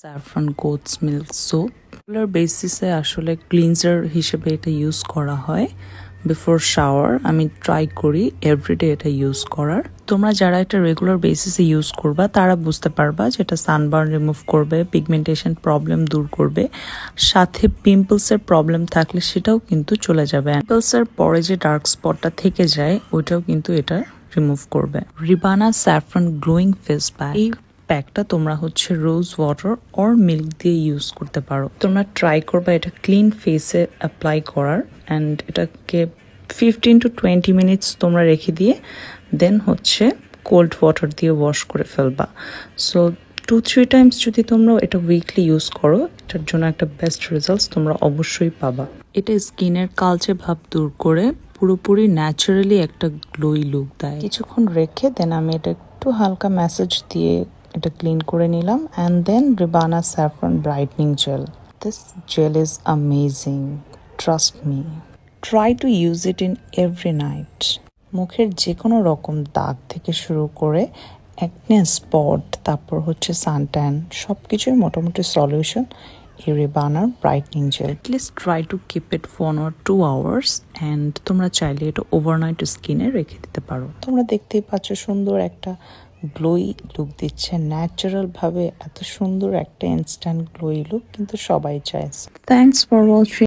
Saffron goat's milk soap regular বেসিসে আসলে cleanser হিসেবে এটা ইউজ করা হয় বিফোর শাওয়ার। আমি ট্রাই করি এভরিডে এটা ইউজ করার। তোমরা যারা এটা রেগুলার বেসিসে ইউজ করবা তারা বুঝতে পারবা যে এটা সানবার্ন রিমুভ করবে, পিগমেন্টেশন প্রবলেম দূর করবে, সাথে পিম্পলসের প্রবলেম থাকলে সেটাও কিন্তু চলে যাবে। পিম্পলসের পরে যে ডার্ক স্পটটা থেকে যায় ওইটাও কিন্তু এটা রিমুভ করবে। রিবানা স্যাফরন গ্লোয়িং ফেস প্যাক, এই প্যাকটা তোমরা রোজ ওয়াটার অর মিল্ক দিয়ে ইউজ করতে পারো। তোমরা ট্রাই করবা এটা ক্লিন ফেসে অ্যাপ্লাই করার, অ্যান্ড এটাকে 15 to 20 মিনিটস তোমরা রেখে দিয়ে দেন কোল্ড ওয়াটার দিয়ে ওয়াশ করে ফেলবা। সো 2-3 টাইমস যদি তোমরা এটা উইকলি ইউজ করো, এটার জন্য একটা বেস্ট রেজাল্টস তোমরা অবশ্যই পাবা। এটা স্কিনের কালচে ভাব দূর করে পুরোপুরি ন্যাচারালি একটা গ্লোই লুক দেয়। কিছুক্ষণ রেখে দেন আমি এটা একটু হালকা ম্যাসাজ দিয়ে এটা ক্লিন করে নিলাম, and then Ribana saffron brightening gel. This gel is amazing, trust me. Try to use it in every night. মুখের যে কোনো রকম দাগ থেকে শুরু করে অ্যাকনে স্পট, তারপর সানট্যান, সব কিছুই মোটামুটি সলিউশন এই রিবানার brightening gel. At least try to keep it 1 or 2 hours, and তোমরা চাইলে এটা ওভারনাইট স্কিনে রেখে দিতে পারো। তোমরা দেখতেই পাচ্ছ সুন্দর একটা গ্লোই লুক দিচ্ছে ন্যাচারাল ভাবে। এত সুন্দর একটা ইনস্ট্যান্ট গ্লোই লুক কিন্তু সবাই চায়। Thanks for watching.